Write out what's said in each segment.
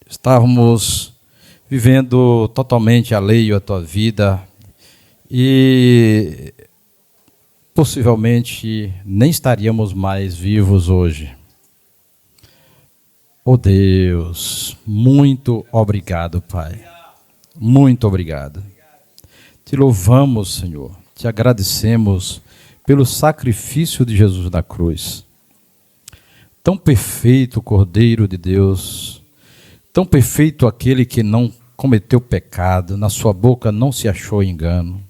estávamos vivendo totalmente alheio à tua vida e possivelmente nem estaríamos mais vivos hoje. Oh Deus, muito obrigado, Pai. Muito obrigado. Te louvamos, Senhor. Te agradecemos pelo sacrifício de Jesus na cruz. Tão perfeito o Cordeiro de Deus, tão perfeito aquele que não cometeu pecado, na sua boca não se achou engano.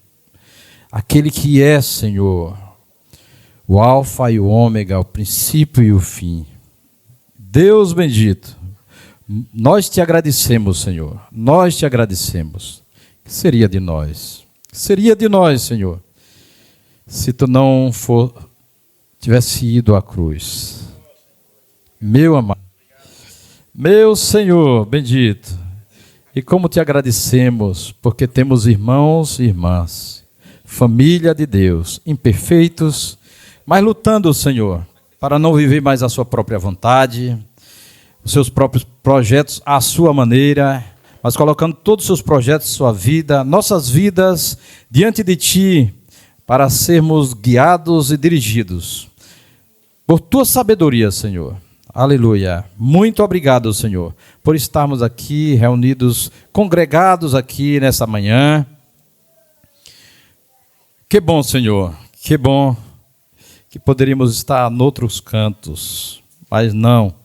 Aquele que é, Senhor, o Alfa e o Ômega, o princípio e o fim. Deus bendito, nós te agradecemos, Senhor, nós te agradecemos. O que seria de nós? O que seria de nós, Senhor, se tu não tivesse ido à cruz? Meu amado, meu Senhor bendito, e como te agradecemos, porque temos irmãos e irmãs, família de Deus, imperfeitos, mas lutando, Senhor, para não viver mais a sua própria vontade, os seus próprios projetos à sua maneira, mas colocando todos os seus projetos, sua vida, nossas vidas diante de Ti, para sermos guiados e dirigidos por Tua sabedoria, Senhor. Aleluia. Muito obrigado, Senhor, por estarmos aqui reunidos, congregados aqui nessa manhã. Que bom, Senhor, que bom que poderíamos estar em outros cantos, mas não.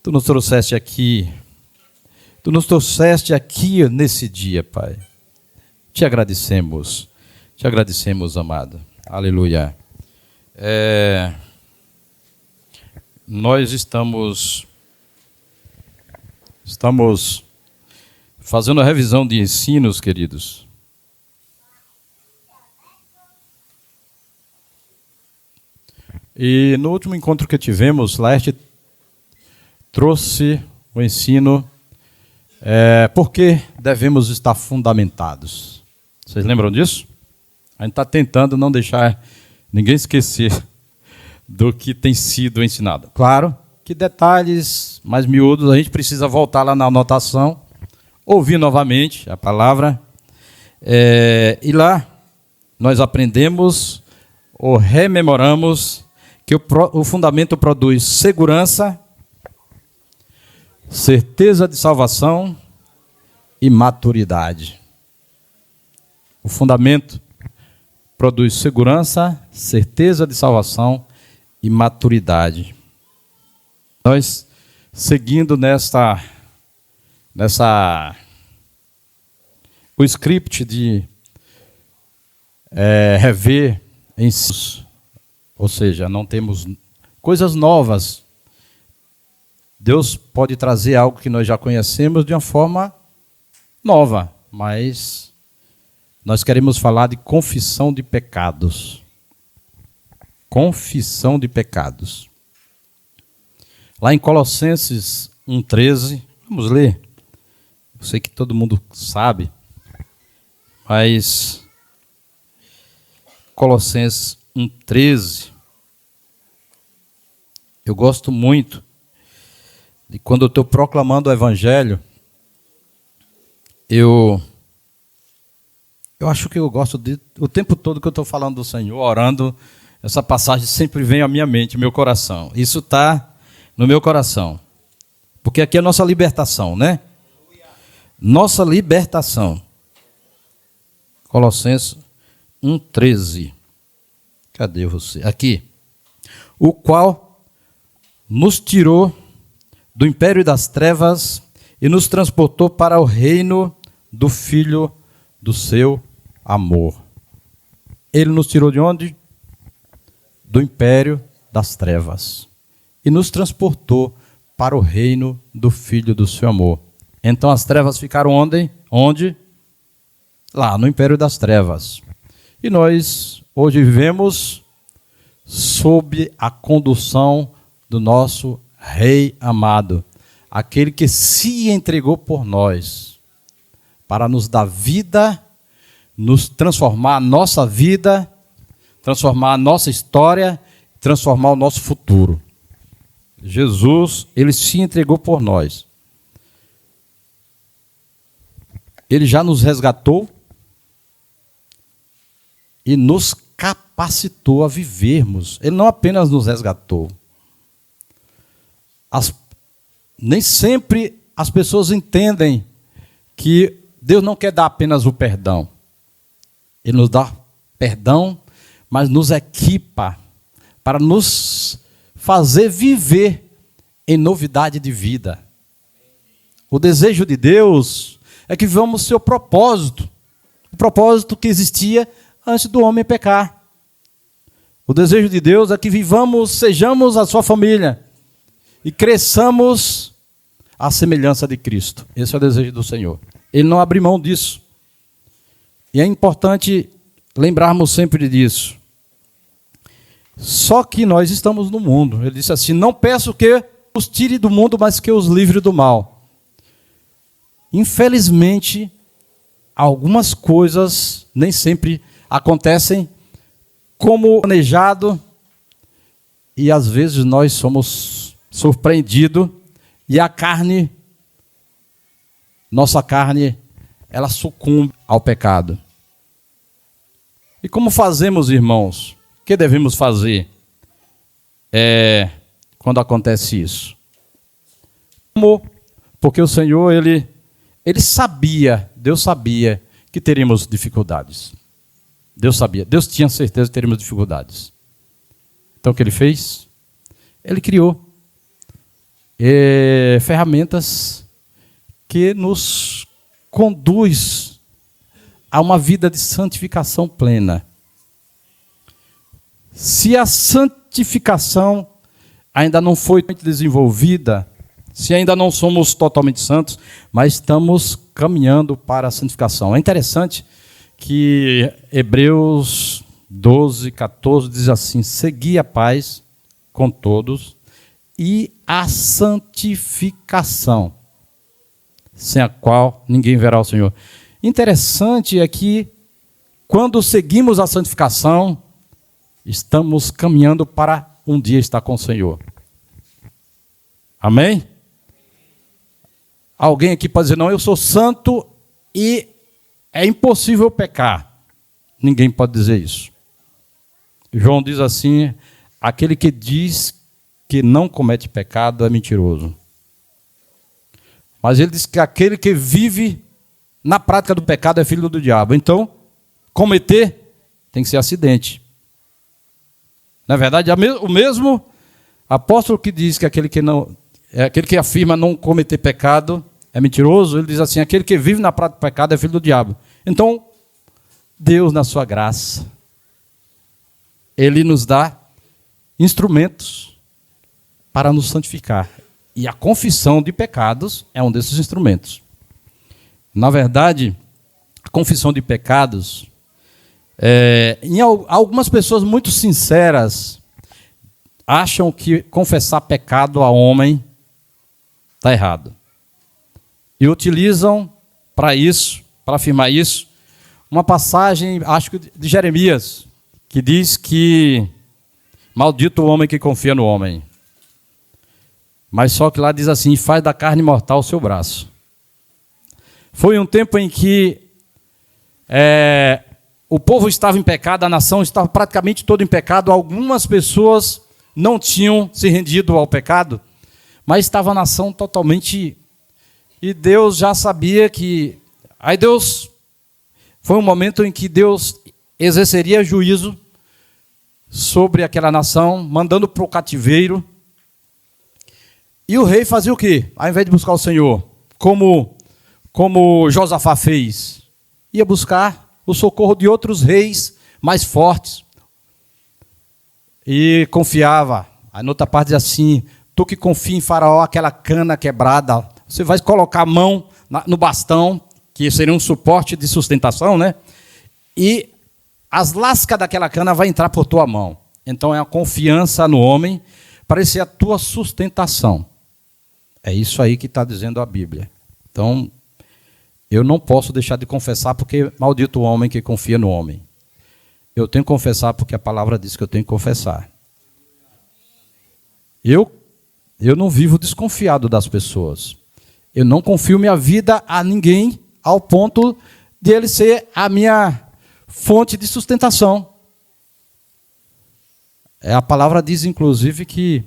Tu nos trouxeste aqui nesse dia, Pai. Te agradecemos, amado. Aleluia. Nós estamos fazendo a revisão de ensinos, queridos. E no último encontro que tivemos, Laerte trouxe o ensino por que devemos estar fundamentados. Vocês lembram disso? A gente está tentando não deixar ninguém esquecer do que tem sido ensinado. Claro que detalhes mais miúdos a gente precisa voltar lá na anotação, ouvir novamente a palavra, e lá nós aprendemos ou rememoramos que o fundamento produz segurança, certeza de salvação e maturidade. O fundamento produz segurança, certeza de salvação e maturidade. Nós, seguindo o script de rever ensinos, ou seja, não temos coisas novas. Deus pode trazer algo que nós já conhecemos de uma forma nova, mas nós queremos falar de confissão de pecados. Confissão de pecados. Lá em Colossenses 1,13, vamos ler. Eu sei que todo mundo sabe, mas Colossenses 1,13, eu gosto muito de quando eu estou proclamando o Evangelho, eu acho que eu gosto o tempo todo que eu estou falando do Senhor, orando, essa passagem sempre vem à minha mente, ao meu coração. Isso está no meu coração. Porque aqui é a nossa libertação, né? Nossa libertação. Colossenses 1,13. Cadê você? Aqui. O qual nos tirou do império das trevas e nos transportou para o reino do Filho do seu amor. Ele nos tirou de onde? Do império das trevas. E nos transportou para o reino do Filho do seu amor. Então as trevas ficaram onde? Onde? Lá, no império das trevas. E nós hoje vivemos sob a condução do nosso Rei amado, aquele que se entregou por nós, para nos dar vida, nos transformar a nossa vida, transformar a nossa história, transformar o nosso futuro. Jesus, ele se entregou por nós. Ele já nos resgatou e nos capacitou a vivermos. Ele não apenas nos resgatou. Nem sempre as pessoas entendem que Deus não quer dar apenas o perdão. Ele nos dá perdão, mas nos equipa para nos fazer viver em novidade de vida. O desejo de Deus é que vivamos seu propósito, o propósito que existia antes do homem pecar. O desejo de Deus é que vivamos, sejamos a sua família e cresçamos à semelhança de Cristo. Esse é o desejo do Senhor. Ele não abre mão disso. E é importante lembrarmos sempre disso. Só que nós estamos no mundo. Ele disse assim: não peço que os tire do mundo, mas que os livre do mal. Infelizmente, algumas coisas nem sempre acontecem como planejado, e às vezes nós somos surpreendidos e a carne, nossa carne, ela sucumbe ao pecado. E como fazemos, irmãos? O que devemos fazer quando acontece isso? Porque o Senhor, Ele sabia, Deus sabia que teríamos dificuldades. Deus sabia, Deus tinha certeza que teríamos dificuldades. Então o que Ele fez? Ele criou ferramentas que nos conduz a uma vida de santificação plena. Se a santificação ainda não foi desenvolvida, se ainda não somos totalmente santos, mas estamos caminhando para a santificação. É interessante que Hebreus 12, 14 diz assim: segui a paz com todos e a santificação, sem a qual ninguém verá o Senhor. Interessante é que, quando seguimos a santificação, estamos caminhando para um dia estar com o Senhor. Amém? Alguém aqui pode dizer: não, eu sou santo e é impossível pecar. Ninguém pode dizer isso. João diz assim: aquele que diz que não comete pecado é mentiroso. Mas ele diz que aquele que vive na prática do pecado é filho do diabo. Então, cometer tem que ser acidente. Na verdade, o mesmo apóstolo que diz que aquele que afirma não cometer pecado é mentiroso, ele diz assim: aquele que vive na prática do pecado é filho do diabo. Então, Deus, na sua graça, Ele nos dá instrumentos para nos santificar. E a confissão de pecados é um desses instrumentos. Na verdade, a confissão de pecados, algumas pessoas muito sinceras acham que confessar pecado a homem está errado. E utilizam para isso, para afirmar isso, uma passagem, acho que de Jeremias, que diz que maldito o homem que confia no homem. Mas só que lá diz assim: faz da carne mortal o seu braço. Foi um tempo em que o povo estava em pecado, a nação estava praticamente toda em pecado. Algumas pessoas não tinham se rendido ao pecado, mas estava a nação totalmente... E Deus já sabia que... Aí Deus... Foi um momento em que Deus exerceria juízo sobre aquela nação, mandando para o cativeiro. E o rei fazia o quê? Ao invés de buscar o Senhor, como Josafá fez, ia buscar o socorro de outros reis mais fortes. E confiava. Aí na outra parte diz assim: tu que confia em Faraó, aquela cana quebrada, você vai colocar a mão no bastão, que seria um suporte de sustentação, né? E as lascas daquela cana vai entrar por tua mão. Então é a confiança no homem para ser a tua sustentação. É isso aí que está dizendo a Bíblia. Então, eu não posso deixar de confessar, porque maldito o homem que confia no homem. Eu tenho que confessar porque a palavra diz que eu tenho que confessar. Eu não vivo desconfiado das pessoas. Eu não confio minha vida a ninguém ao ponto de ele ser a minha fonte de sustentação. A palavra diz, inclusive, que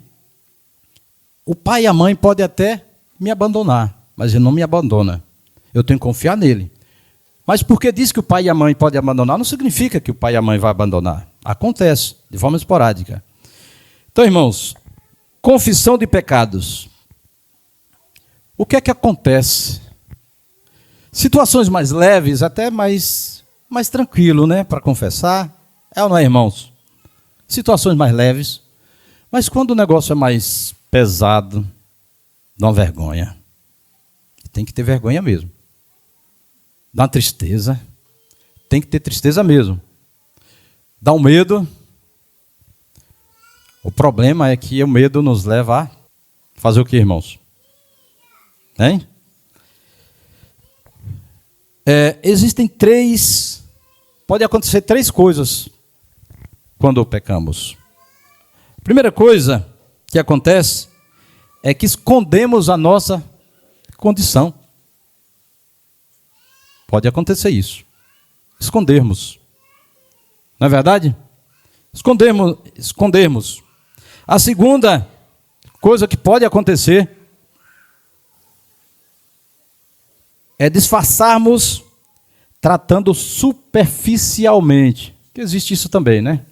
o pai e a mãe podem até me abandonar, mas ele não me abandona. Eu tenho que confiar nele. Mas porque diz que o pai e a mãe podem abandonar, não significa que o pai e a mãe vão abandonar. Acontece, de forma esporádica. Então, irmãos, confissão de pecados. O que é que acontece? Situações mais leves, até mais tranquilo, né, para confessar. É ou não é, irmãos? Situações mais leves. Mas quando o negócio é mais pesado, dá uma vergonha. Tem que ter vergonha mesmo. Dá uma tristeza. Tem que ter tristeza mesmo. Dá um medo. O problema é que o medo nos leva a fazer o que, irmãos? Hein? Existem pode acontecer três coisas quando pecamos. A primeira coisa que acontece é que escondemos a nossa condição. Pode acontecer isso. Escondermos. Não é verdade? Escondermos. A segunda coisa que pode acontecer é disfarçarmos tratando superficialmente. Que existe isso também, né?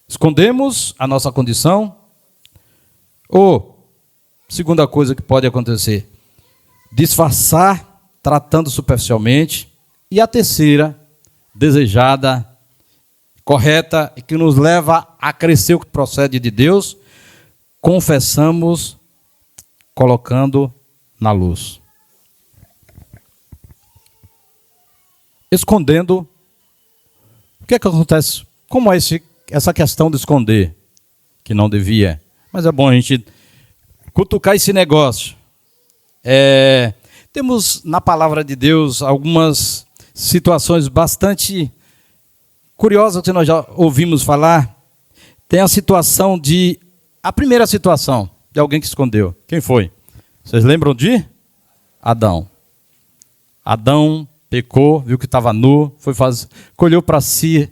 Escondemos a nossa condição. Ou, segunda coisa que pode acontecer, disfarçar tratando superficialmente. E a terceira, desejada, correta, e que nos leva a crescer o que procede de Deus, confessamos colocando na luz. Escondendo. O que é que acontece? Como é essa questão de esconder? Que não devia. Mas é bom a gente cutucar esse negócio. Temos na palavra de Deus algumas situações bastante curiosas que nós já ouvimos falar. Tem a primeira situação de alguém que escondeu. Quem foi? Vocês lembram de? Adão. Adão pecou, viu que estava nu, colheu para si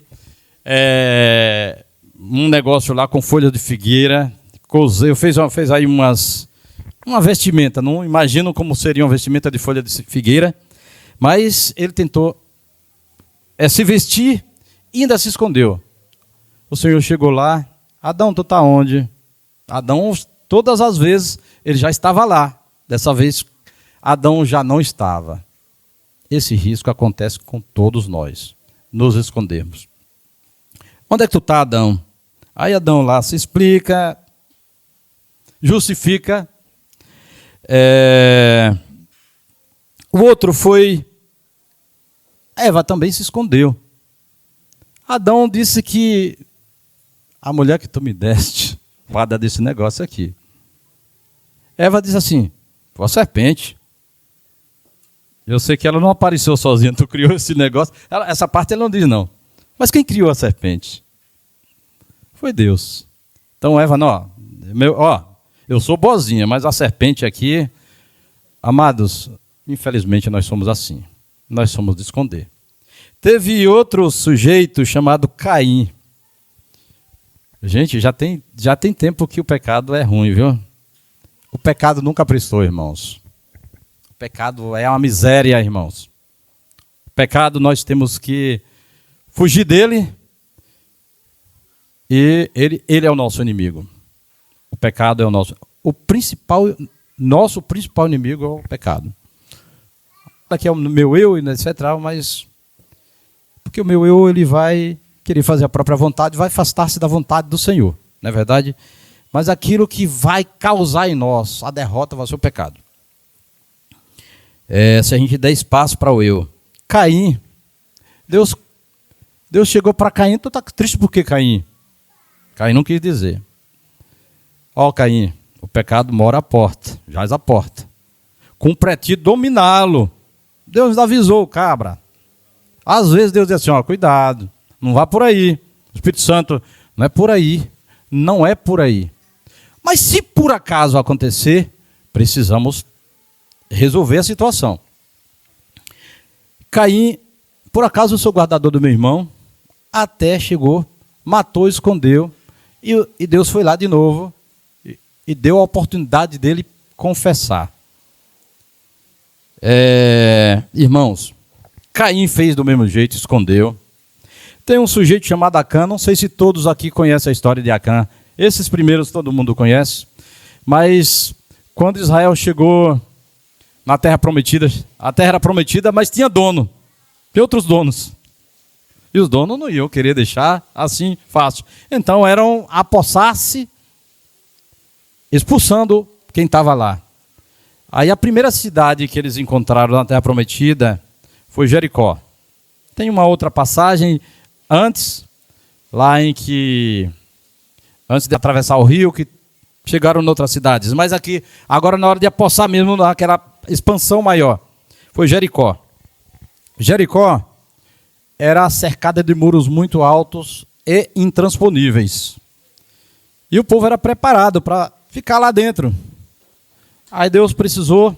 um negócio lá com folha de figueira, fez aí uma vestimenta, não imagino como seria uma vestimenta de folha de figueira, mas ele tentou se vestir e ainda se escondeu. O Senhor chegou lá, Adão, tu está onde? Adão, todas as vezes, ele já estava lá. Dessa vez, Adão já não estava. Esse risco acontece com todos nós. Nos escondemos. Onde é que tu está, Adão? Aí Adão lá se explica, justifica. O outro foi... Eva também se escondeu. Adão disse que a mulher que tu me deste, guarda desse negócio aqui. Eva disse assim, foi a serpente. Eu sei que ela não apareceu sozinha, tu criou esse negócio. Essa parte ela não diz não. Mas quem criou a serpente? Foi Deus. Então Eva, não, eu sou boazinha, mas a serpente aqui, amados, infelizmente nós somos assim. Nós somos de esconder. Teve outro sujeito chamado Caim. Gente, já tem tempo que o pecado é ruim, viu? O pecado nunca prestou, irmãos. O pecado é uma miséria, irmãos. O pecado nós temos que fugir dele e ele é o nosso inimigo. O pecado é o nosso principal inimigo é o pecado. Daqui é o meu eu, etc., mas porque o meu eu ele vai querer fazer a própria vontade, vai afastar-se da vontade do Senhor, não é verdade? Mas aquilo que vai causar em nós a derrota vai ser o pecado. Se a gente der espaço para o eu. Caim, Deus chegou para Caim, tu está triste por quê, Caim? Caim não quis dizer. Caim, o pecado mora à porta, jaz à porta. Cumpre a ti dominá-lo. Deus avisou o cabra. Às vezes Deus diz assim, cuidado, não vá por aí. O Espírito Santo, não é por aí. Não é por aí. Mas se por acaso acontecer, precisamos resolver a situação. Caim, por acaso eu sou guardador do meu irmão, até chegou, matou, escondeu, e Deus foi lá de novo e deu a oportunidade dele confessar. Irmãos, Caim fez do mesmo jeito, escondeu. Tem um sujeito chamado Acã, não sei se todos aqui conhecem a história de Acã. Esses primeiros todo mundo conhece. Mas quando Israel chegou na Terra Prometida, a Terra era prometida, mas tinha dono. Tinha outros donos. E os donos não iam querer deixar assim fácil. Então eram apossar-se, expulsando quem estava lá. Aí a primeira cidade que eles encontraram na Terra Prometida foi Jericó. Tem uma outra passagem antes, lá em que, antes de atravessar o rio, que chegaram em outras cidades. Mas aqui, agora na hora de apossar mesmo, naquela expansão maior, foi Jericó. Jericó era cercada de muros muito altos e intransponíveis. E o povo era preparado para ficar lá dentro. Aí Deus precisou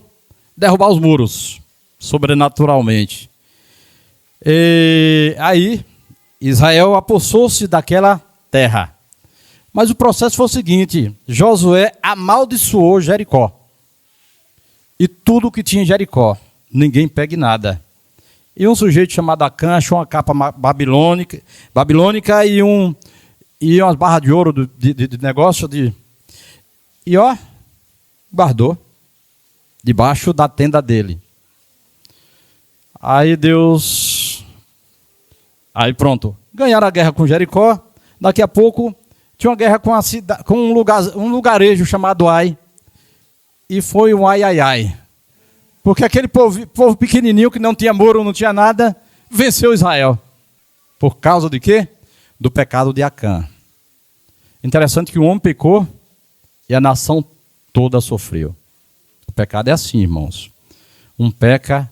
derrubar os muros, sobrenaturalmente. E aí Israel apossou-se daquela terra. Mas o processo foi o seguinte: Josué amaldiçoou Jericó. E tudo que tinha em Jericó, ninguém pegue nada. E um sujeito chamado Acã achou uma capa babilônica e umas barras de ouro de negócio e guardou debaixo da tenda dele. Aí pronto, ganharam a guerra com Jericó. Daqui a pouco tinha uma guerra com um lugarejo chamado Ai. E foi um ai, ai, ai. Porque aquele povo pequenininho que não tinha muro, não tinha nada, venceu Israel. Por causa de quê? Do pecado de Acã. Interessante que o homem pecou e a nação toda sofreu. O pecado é assim, irmãos. Um peca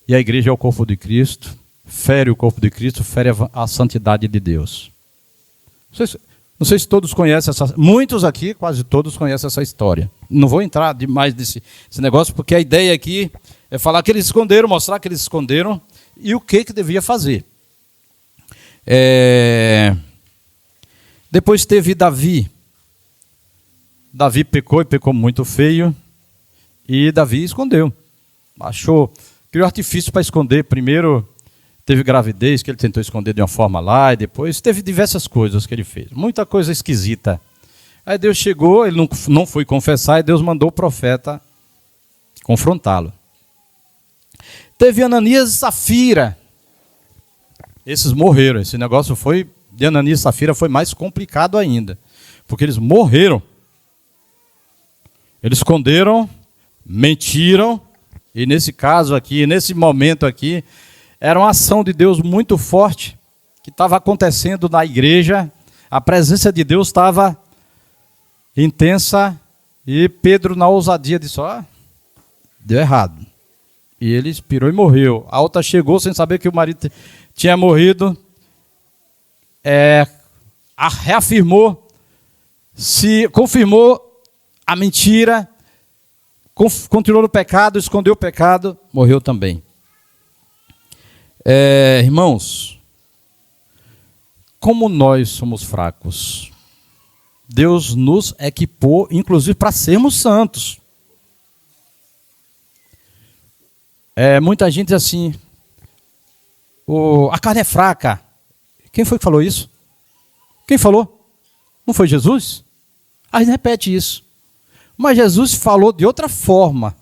e a igreja é o corpo de Cristo, fere o corpo de Cristo, fere a santidade de Deus. Não sei se todos conhecem muitos aqui, quase todos conhecem essa história. Não vou entrar demais nesse negócio, porque a ideia aqui é falar que eles esconderam, mostrar que eles esconderam e o que devia fazer. Depois teve Davi. Davi pecou e pecou muito feio. E Davi escondeu. Criou artifício para esconder. Primeiro teve gravidez que ele tentou esconder de uma forma lá, e depois teve diversas coisas que ele fez. Muita coisa esquisita. Aí Deus chegou, ele não foi confessar, e Deus mandou o profeta confrontá-lo. Teve Ananias e Safira. Esses morreram. Esse negócio de Ananias e Safira foi mais complicado ainda. Porque eles morreram. Eles esconderam, mentiram, e nesse caso aqui, nesse momento aqui, era uma ação de Deus muito forte que estava acontecendo na igreja. A presença de Deus estava intensa e Pedro, na ousadia, disse: deu errado. E ele expirou e morreu. A outra chegou sem saber que o marido tinha morrido, reafirmou, confirmou a mentira, continuou no pecado, escondeu o pecado, morreu também. Irmãos, como nós somos fracos, Deus nos equipou, inclusive, para sermos santos. Muita gente diz assim: a carne é fraca. Quem foi que falou isso? Quem falou? Não foi Jesus? Aí repete isso. Mas Jesus falou de outra forma: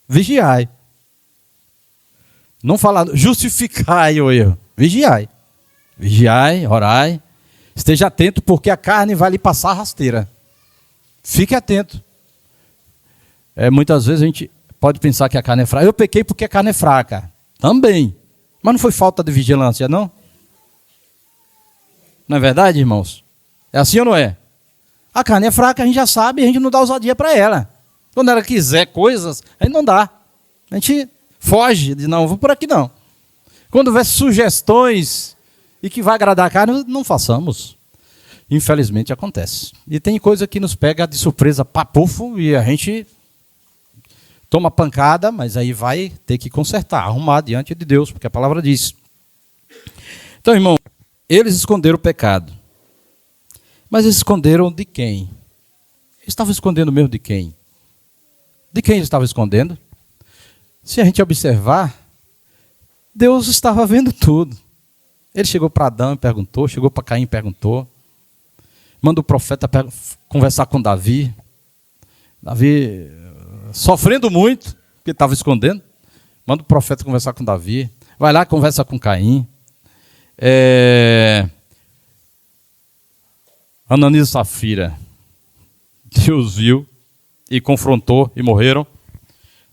vigiai. Não falar justificai o erro. Vigiai. Vigiai, orai. Esteja atento, porque a carne vai lhe passar rasteira. Fique atento. Muitas vezes a gente pode pensar que a carne é fraca. Eu pequei porque a carne é fraca. Também. Mas não foi falta de vigilância, não? Não é verdade, irmãos? É assim ou não é? A carne é fraca, a gente já sabe, a gente não dá ousadia para ela. Quando ela quiser coisas, a gente não dá. A gente foge, diz: não, vou por aqui não. Quando houver sugestões e que vai agradar a carne, não façamos. Infelizmente acontece. E tem coisa que nos pega de surpresa, papufo, e a gente Toma pancada, mas aí vai ter que consertar, arrumar diante de Deus, porque a palavra diz. Então, irmão, eles esconderam o pecado. Mas eles esconderam de quem? Eles estavam escondendo mesmo de quem? De quem eles estavam escondendo? Se a gente observar, Deus estava vendo tudo. Ele chegou para Adão e perguntou, chegou para Caim e perguntou. Manda o profeta conversar com Davi. Davi sofrendo muito, porque estava escondendo. Manda o profeta conversar com Davi. Vai lá, conversa com Caim. Ananias e Safira. Deus viu e confrontou e morreram.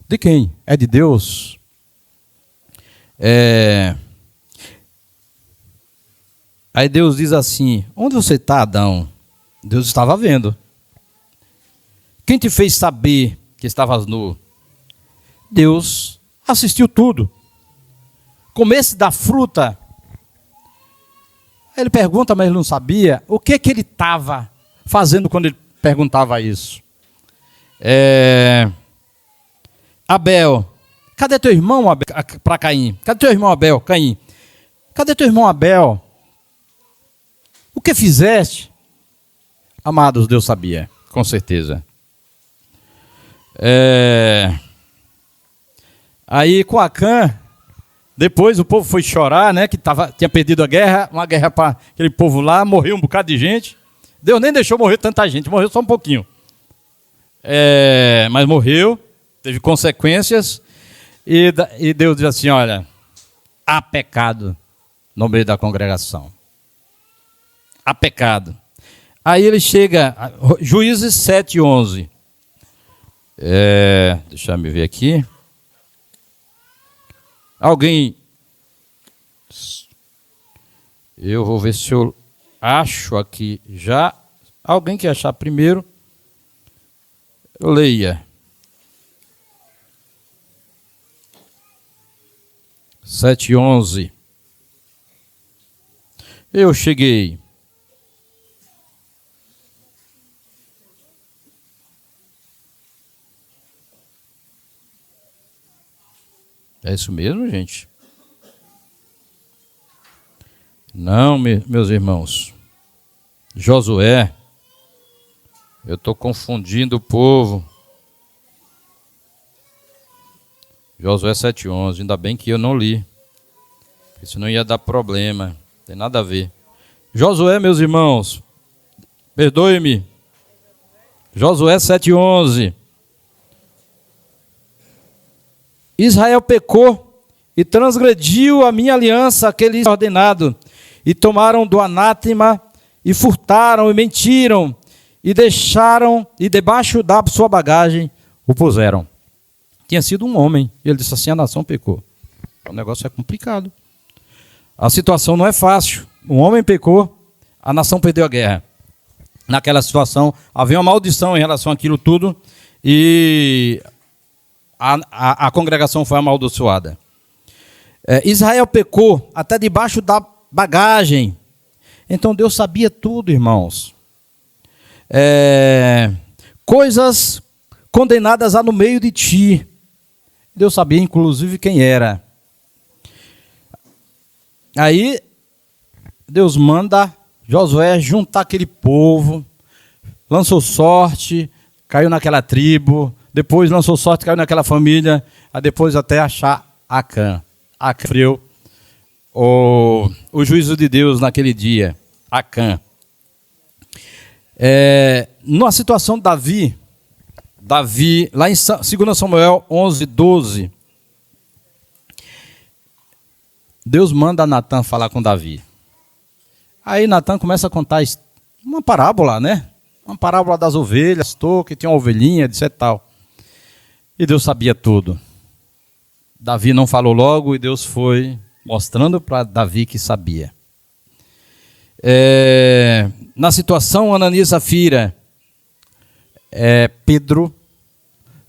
De quem? É de Deus. Aí Deus diz assim: onde você está, Adão? Deus estava vendo. Quem te fez saber que estavas nu? Deus assistiu tudo. Comesse da fruta. Ele pergunta, mas ele não sabia. O que ele estava fazendo quando ele perguntava isso? Abel, cadê teu irmão Abel? Para Caim. Cadê teu irmão Abel? Caim. Cadê teu irmão Abel? O que fizeste? Amados, Deus sabia, com certeza. Aí com Acã, depois o povo foi chorar, né? Que tinha perdido a guerra, uma guerra para aquele povo lá, morreu um bocado de gente. Deus nem deixou morrer tanta gente, morreu só um pouquinho. Mas morreu, teve consequências, e Deus diz assim: olha, há pecado no meio da congregação. Há pecado. Aí ele chega, Juízes 7:11. Deixa eu me ver aqui. Alguém... Eu vou ver se eu acho aqui já. Alguém que achar primeiro, leia. 7:11. Eu cheguei. É isso mesmo, gente? Não, meus irmãos. Josué. Eu estou confundindo o povo. Josué 7:11. Ainda bem que eu não li. Porque senão ia dar problema. Não tem nada a ver. Josué, meus irmãos. Perdoe-me. Josué 7:11. Israel pecou e transgrediu a minha aliança que lhes ordenado, e tomaram do anátema, e furtaram, e mentiram, e deixaram, e debaixo da sua bagagem o puseram. Tinha sido um homem, e ele disse assim: a nação pecou. O negócio é complicado. A situação não é fácil. Um homem pecou, a nação perdeu a guerra. Naquela situação, havia uma maldição em relação àquilo tudo, e a congregação foi amaldiçoada. Israel pecou até debaixo da bagagem. Então Deus sabia tudo, irmãos. Coisas condenadas há no meio de ti. Deus sabia inclusive quem era. Aí Deus manda Josué juntar aquele povo, lançou sorte, caiu naquela tribo, depois lançou sorte, caiu naquela família, aí depois até achar Acã. Acã sofreu o juízo de Deus naquele dia. Acã. Na situação de Davi, lá em 2 Samuel 11:12, Deus manda Natã falar com Davi. Aí Natã começa a contar uma parábola, né? Uma parábola das ovelhas, que tinha uma ovelhinha, etc. Tal. E Deus sabia tudo. Davi não falou logo e Deus foi mostrando para Davi que sabia. Na situação Ananias e Safira, Pedro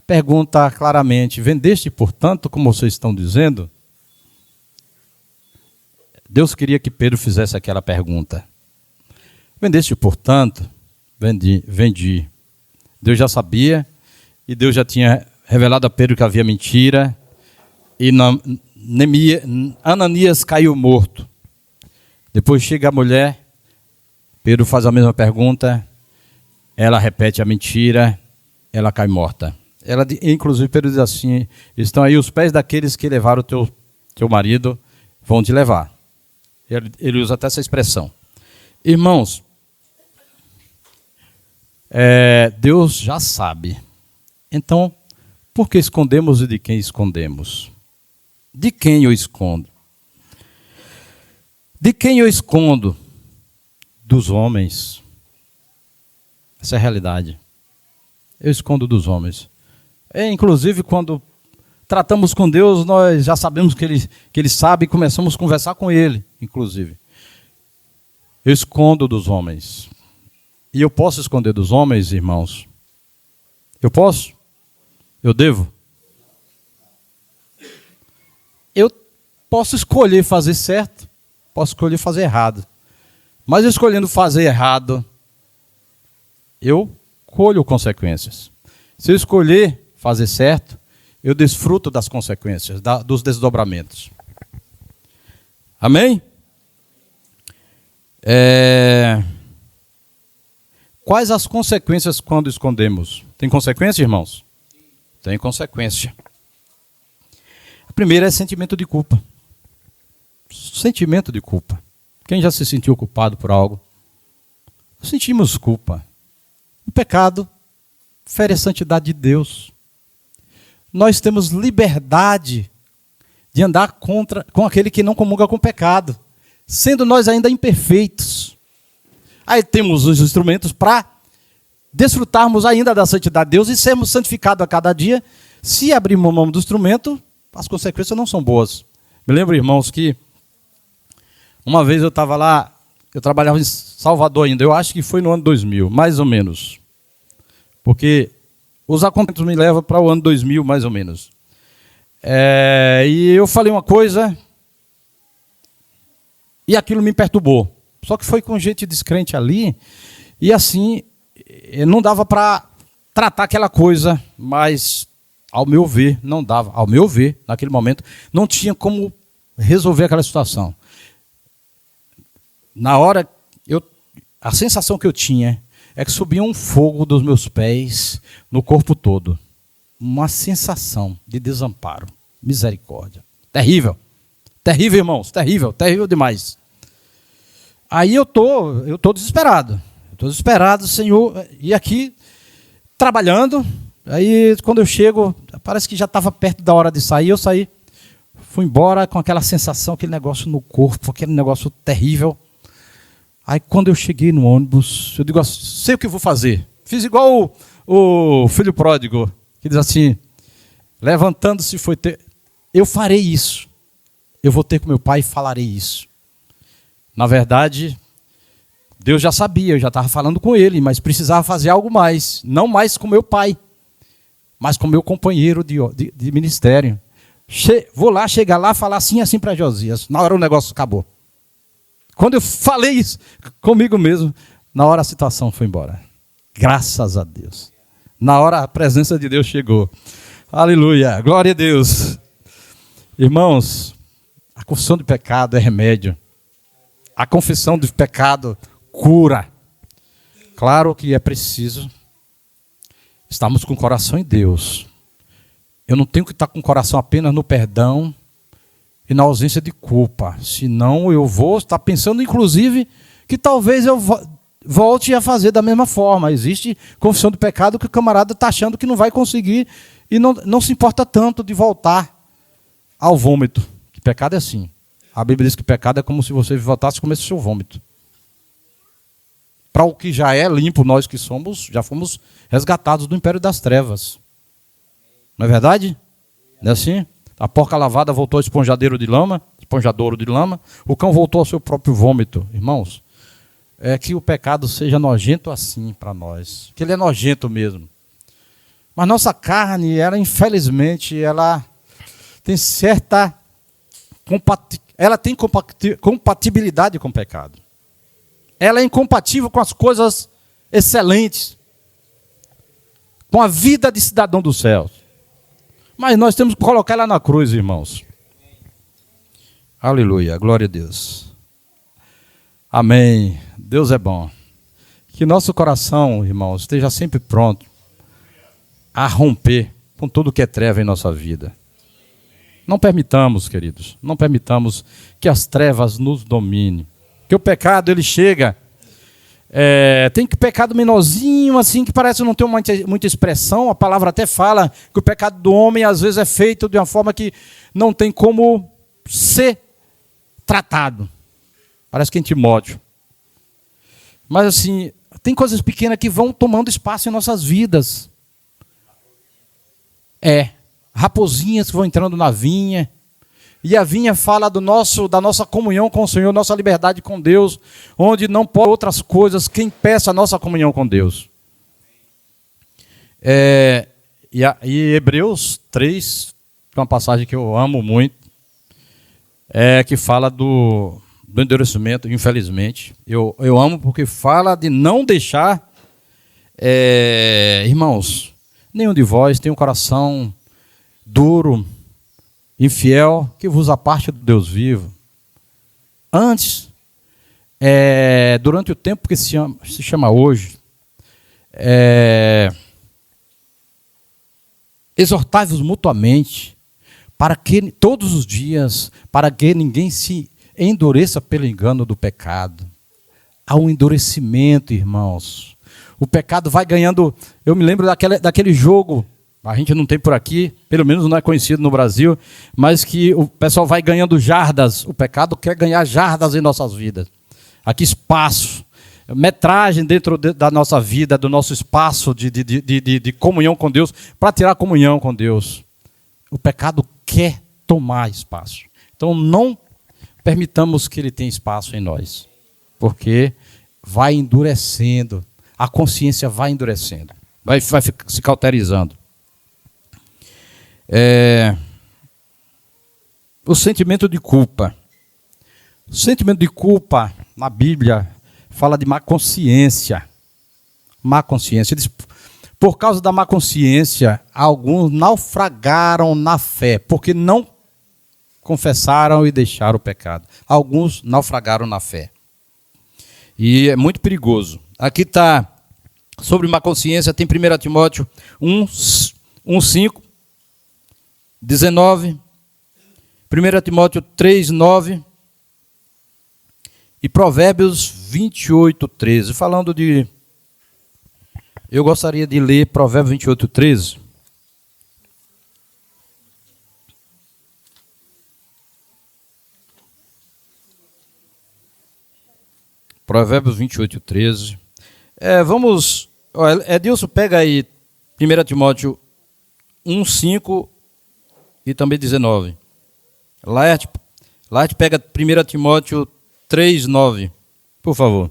pergunta claramente: vendeste portanto, como vocês estão dizendo? Deus queria que Pedro fizesse aquela pergunta. Vendeste portanto? Vendi. Deus já sabia e Deus já tinha revelado a Pedro que havia mentira, e Ananias caiu morto. Depois chega a mulher, Pedro faz a mesma pergunta, ela repete a mentira, ela cai morta. Inclusive, Pedro diz assim: estão aí os pés daqueles que levaram o teu marido, vão te levar. Ele usa até essa expressão. Irmãos, Deus já sabe. Então, por que escondemos e de quem escondemos? De quem eu escondo? De quem eu escondo? Dos homens. Essa é a realidade. Eu escondo dos homens. Inclusive, quando tratamos com Deus, nós já sabemos que Ele sabe e começamos a conversar com Ele, inclusive. Eu escondo dos homens. E eu posso esconder dos homens, irmãos? Eu posso? Eu devo? Eu posso escolher fazer certo, posso escolher fazer errado. Mas escolhendo fazer errado, eu colho consequências. Se eu escolher fazer certo, eu desfruto das consequências, dos desdobramentos. Amém? Quais as consequências quando escondemos? Tem consequência, irmãos? Tem consequência. A primeira é sentimento de culpa. Sentimento de culpa. Quem já se sentiu culpado por algo? Sentimos culpa. O pecado fere a santidade de Deus. Nós temos liberdade de andar com aquele que não comunga com o pecado, sendo nós ainda imperfeitos. Aí temos os instrumentos para desfrutarmos ainda da santidade de Deus e sermos santificados a cada dia. Se abrirmos mão do instrumento, as consequências não são boas. Me lembro, irmãos, que uma vez eu estava lá, eu trabalhava em Salvador ainda, eu acho que foi no ano 2000, mais ou menos. Porque os acontecimentos me levam para o ano 2000, mais ou menos. E eu falei uma coisa e aquilo me perturbou. Só que foi com gente descrente ali e assim, não dava para tratar aquela coisa, mas ao meu ver, não dava. Ao meu ver, naquele momento, não tinha como resolver aquela situação. Na hora, a sensação que eu tinha é que subia um fogo dos meus pés no corpo todo. Uma sensação de desamparo. Misericórdia. Terrível. Terrível, irmãos. Terrível. Terrível demais. Aí eu tô desesperado. Estou desesperado, Senhor. E aqui, trabalhando. Aí, quando eu chego, parece que já estava perto da hora de sair. Eu saí. Fui embora com aquela sensação, aquele negócio no corpo, aquele negócio terrível. Aí quando eu cheguei no ônibus, eu digo assim, sei o que eu vou fazer. Fiz igual o filho pródigo, que diz assim, levantando-se foi ter... Eu farei isso. Eu vou ter com meu pai e falarei isso. Na verdade, Deus já sabia, eu já estava falando com ele, mas precisava fazer algo mais. Não mais com meu pai, mas com meu companheiro de ministério. Vou lá, chegar lá, falar assim para Josias. Na hora o negócio acabou. Quando eu falei isso comigo mesmo, na hora a situação foi embora. Graças a Deus. Na hora a presença de Deus chegou. Aleluia, glória a Deus. Irmãos, a confissão de pecado é remédio. A confissão de pecado cura. Claro que é preciso estarmos com o coração em Deus. Eu não tenho que estar com o coração apenas no perdão e na ausência de culpa. Senão eu vou estar pensando, inclusive, que talvez eu volte a fazer da mesma forma. Existe confissão de pecado que o camarada está achando que não vai conseguir e não se importa tanto de voltar ao vômito. Que pecado é assim. A Bíblia diz que pecado é como se você voltasse e comesse o seu vômito. Para o que já é limpo, nós que somos, já fomos resgatados do império das trevas. Não é verdade? Não é assim? A porca lavada voltou ao esponjadouro de lama, o cão voltou ao seu próprio vômito. Irmãos, é que o pecado seja nojento assim para nós, que ele é nojento mesmo. Mas nossa carne, ela infelizmente, ela tem certa compatibilidade com o pecado. Ela é incompatível com as coisas excelentes, com a vida de cidadão dos céus. Mas nós temos que colocar ela na cruz, irmãos. Aleluia, glória a Deus. Amém. Deus é bom. Que nosso coração, irmãos, esteja sempre pronto a romper com tudo que é treva em nossa vida. Não permitamos, queridos, não permitamos que as trevas nos dominem. Que o pecado, ele chega, tem que pecado menorzinho, assim, que parece não ter muita expressão. A palavra até fala que o pecado do homem, às vezes, é feito de uma forma que não tem como ser tratado. Parece que em Timóteo. Mas, assim, tem coisas pequenas que vão tomando espaço em nossas vidas. Raposinhas que vão entrando na vinha. E a vinha fala da nossa comunhão com o Senhor, nossa liberdade com Deus, onde não pode outras coisas que impeçam a nossa comunhão com Deus. E Hebreus 3, uma passagem que eu amo muito, que fala do endurecimento, infelizmente. Eu amo porque fala de não deixar, irmãos, nenhum de vós tem um coração duro, infiel, que vos aparte do Deus vivo. Antes, durante o tempo que se chama hoje, exortai-vos mutuamente, para que todos os dias, para que ninguém se endureça pelo engano do pecado. Há um endurecimento, irmãos. O pecado vai ganhando. Eu me lembro daquele jogo. A gente não tem por aqui, pelo menos não é conhecido no Brasil, mas que o pessoal vai ganhando jardas. O pecado quer ganhar jardas em nossas vidas. Aqui espaço, metragem dentro da nossa vida, do nosso espaço de comunhão com Deus, para tirar a comunhão com Deus. O pecado quer tomar espaço. Então não permitamos que ele tenha espaço em nós, porque vai endurecendo, a consciência vai endurecendo, vai se cauterizando. O sentimento de culpa. O sentimento de culpa, na Bíblia, fala de má consciência. Má consciência. Diz, por causa da má consciência, alguns naufragaram na fé, porque não confessaram e deixaram o pecado. Alguns naufragaram na fé. E é muito perigoso. Aqui está, sobre má consciência, tem 1 Timóteo 1:5, 19, 1 Timóteo 3:9 e Provérbios 28:13. Falando de... Eu gostaria de ler Provérbios 28:13. Provérbios 28:13. Vamos... Edilson, pega aí 1 Timóteo 1:5 e também 19. Laerte pega 1 Timóteo 3:9, por favor.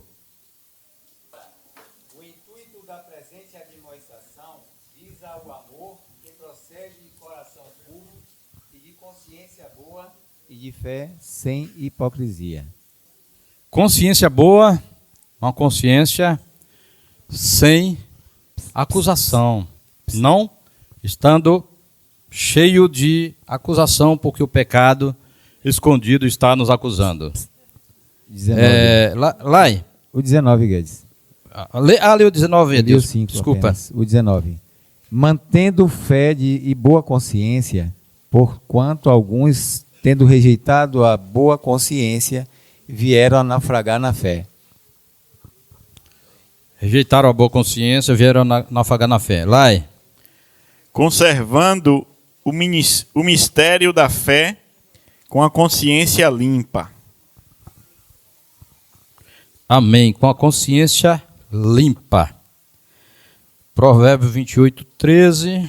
O intuito da presente admoestação visa o amor que procede de coração puro e de consciência boa e de fé sem hipocrisia. Consciência boa, uma consciência sem acusação, não estando cheio de acusação, porque o pecado escondido está nos acusando. 19. Lai. O 19, Guedes. Lê o 19, Deus. Deus. 5 Desculpa. apenas. O 19. Mantendo fé e boa consciência, porquanto alguns, tendo rejeitado a boa consciência, vieram a naufragar na fé. Rejeitaram a boa consciência, vieram a naufragar na fé. Lai. Conservando o mistério da fé com a consciência limpa. Amém. Com a consciência limpa. Provérbios 28:13.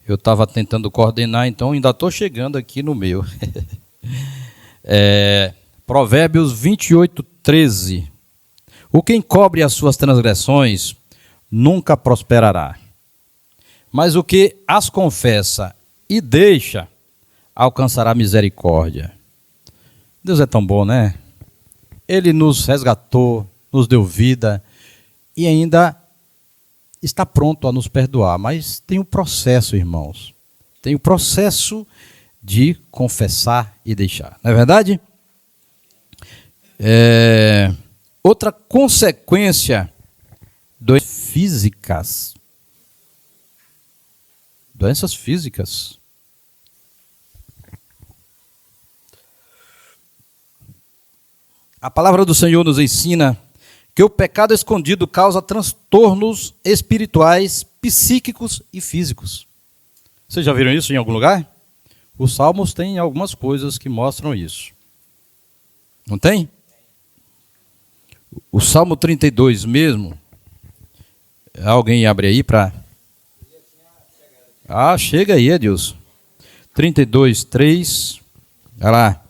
Eu estava tentando coordenar, então ainda estou chegando aqui no meu. Provérbios 28:13. O que encobre as suas transgressões nunca prosperará, mas o que as confessa e deixa alcançará misericórdia. Deus é tão bom, né? Ele nos resgatou, nos deu vida e ainda está pronto a nos perdoar. Mas tem um processo, irmãos. Tem o processo de confessar e deixar. Não é verdade? Outra consequência doenças físicas. Doenças físicas. A palavra do Senhor nos ensina que o pecado escondido causa transtornos espirituais, psíquicos e físicos. Vocês já viram isso em algum lugar? Os Salmos têm algumas coisas que mostram isso. Não tem? O Salmo 32 mesmo. Alguém abre aí para... chega aí, Edilson. 32, 3. Olha lá.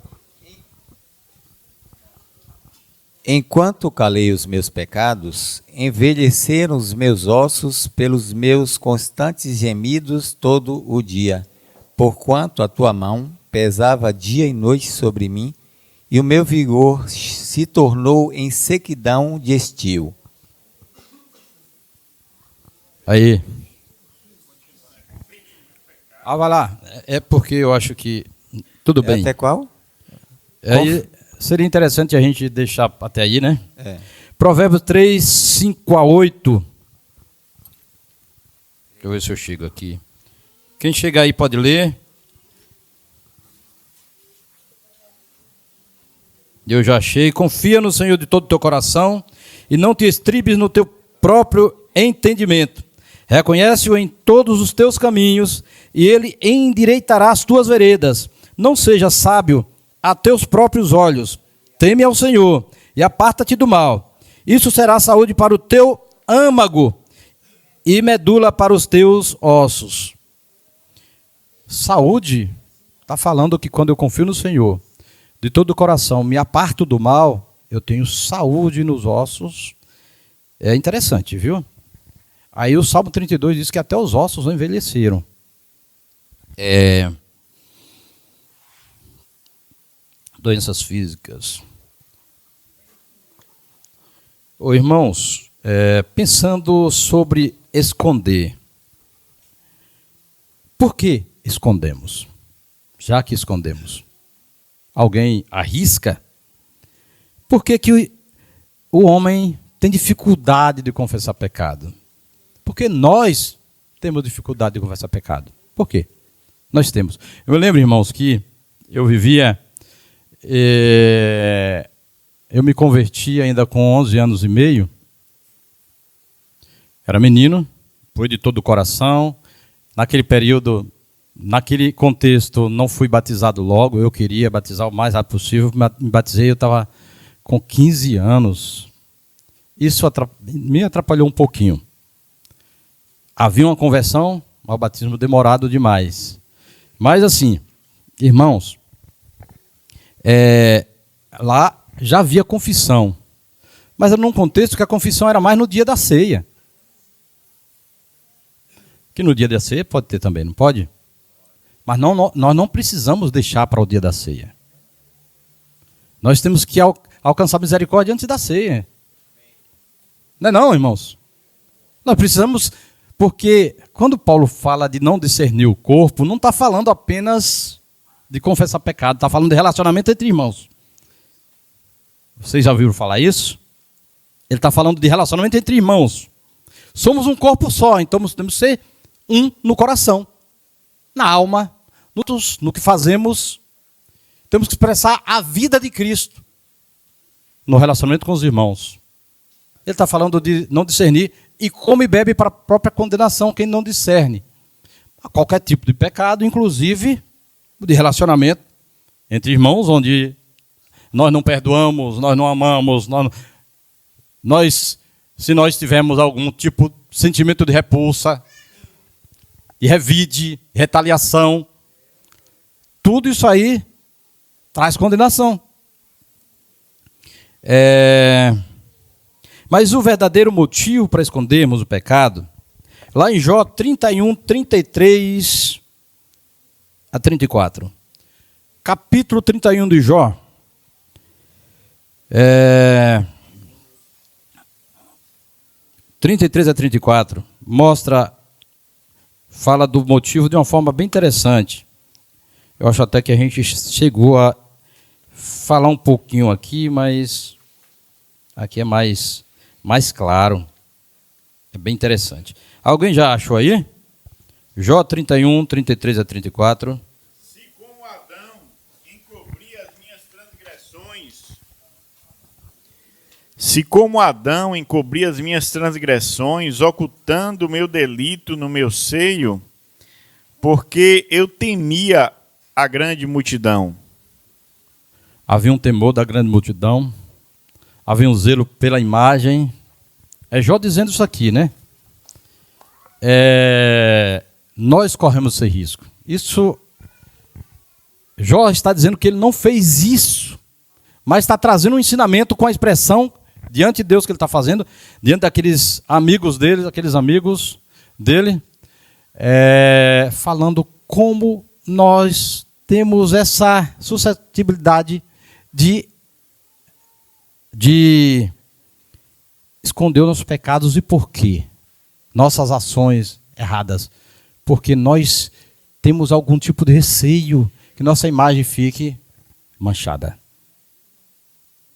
Enquanto calei os meus pecados, envelheceram os meus ossos pelos meus constantes gemidos todo o dia, porquanto a tua mão pesava dia e noite sobre mim, e o meu vigor se tornou em sequidão de estio. Aí. Vai lá. É porque eu acho que... Tudo bem. Até qual? Aí, seria interessante a gente deixar até aí, né? Provérbios 3, 5 a 8. Deixa eu ver se eu chego aqui. Quem chegar aí pode ler. Eu já achei. Confia no Senhor de todo o teu coração e não te estribes no teu próprio entendimento. Reconhece-o em todos os teus caminhos e ele endireitará as tuas veredas. Não seja sábio a teus próprios olhos. Teme ao Senhor e aparta-te do mal. Isso será saúde para o teu âmago e medula para os teus ossos. Saúde está falando que quando eu confio no Senhor, de todo o coração, me aparto do mal, eu tenho saúde nos ossos. É interessante, viu? Aí o Salmo 32 diz que até os ossos envelheceram. Doenças físicas. Irmãos, pensando sobre esconder. Por que escondemos? Já que escondemos. Alguém arrisca? Por que o homem tem dificuldade de confessar pecado? Porque nós temos dificuldade de confessar pecado. Por quê? Nós temos. Eu lembro, irmãos, que eu vivia... eu me converti ainda com 11 anos e meio. Era menino, fui de todo o coração. Naquele período, naquele contexto, não fui batizado logo. Eu queria batizar o mais rápido possível. Me batizei, eu estava com 15 anos. Isso me atrapalhou um pouquinho. Havia uma conversão, mas o batismo demorado demais. Mas assim, irmãos, lá já havia confissão. Mas era num contexto que a confissão era mais no dia da ceia. Que no dia da ceia pode ter também, não pode? Mas nós não precisamos deixar para o dia da ceia. Nós temos que alcançar misericórdia antes da ceia. Não é não, irmãos? Nós precisamos, porque quando Paulo fala de não discernir o corpo, não está falando apenas de confessar pecado, está falando de relacionamento entre irmãos. Vocês já ouviram falar isso? Ele está falando de relacionamento entre irmãos. Somos um corpo só, então temos que ser um no coração, na alma, no que fazemos. Temos que expressar a vida de Cristo no relacionamento com os irmãos. Ele está falando de não discernir e come e bebe para a própria condenação quem não discerne. A qualquer tipo de pecado, inclusive de relacionamento entre irmãos, onde nós não perdoamos, nós não amamos, se nós tivermos algum tipo de sentimento de repulsa, de revide, retaliação, tudo isso aí traz condenação. Mas o verdadeiro motivo para escondermos o pecado, lá em Jó 31, 33 a 34. Capítulo 31 de Jó. 33 a 34 mostra fala do motivo de uma forma bem interessante. Eu acho até que a gente chegou a falar um pouquinho aqui, mas aqui é mais claro. É bem interessante. Alguém já achou aí? Jó 31, 33 a 34. Se como Adão encobri as minhas transgressões, ocultando o meu delito no meu seio, porque eu temia a grande multidão. Havia um temor da grande multidão, havia um zelo pela imagem. É Jó dizendo isso aqui, né? Nós corremos esse risco. Isso, Jó está dizendo que ele não fez isso, mas está trazendo um ensinamento com a expressão diante de Deus que ele está fazendo, diante daqueles amigos dele, falando como nós temos essa suscetibilidade de esconder os nossos pecados. E por quê? Nossas ações erradas. Porque nós temos algum tipo de receio que nossa imagem fique manchada.